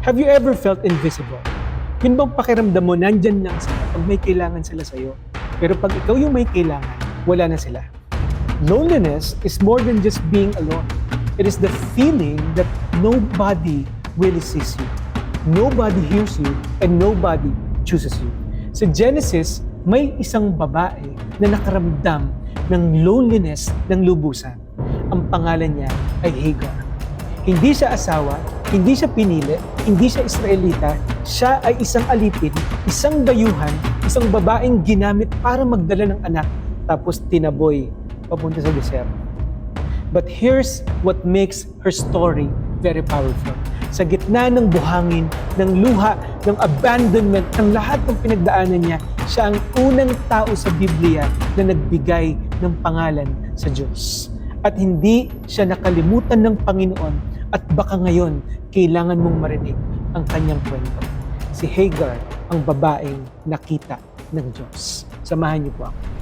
Have you ever felt invisible? Yun bang pakiramdam mo, nandyan lang sila pag may kailangan sila sa'yo. Pero pag ikaw yung may kailangan, wala na sila. Loneliness is more than just being alone. It is the feeling that nobody really sees you. Nobody hears you and nobody chooses you. Sa Genesis, may isang babae na nakaramdam ng loneliness ng lubusan. Ang pangalan niya ay Hagar. Hindi siya asawa, hindi siya pinili, hindi siya Israelita, siya ay isang alipin, isang dayuhan, isang babaeng ginamit para magdala ng anak, tapos tinaboy papunta sa desierto. But here's what makes her story very powerful. Sa gitna ng buhangin, ng luha, ng abandonment, ng lahat ng pinagdaanan niya, siya ang unang tao sa Biblia na nagbigay ng pangalan sa Diyos. At hindi siya nakalimutan ng Panginoon at baka ngayon kailangan mong marinig ang kanyang kwento. Si Hagar, ang babaeng nakita ng Diyos. Samahan niyo po ako.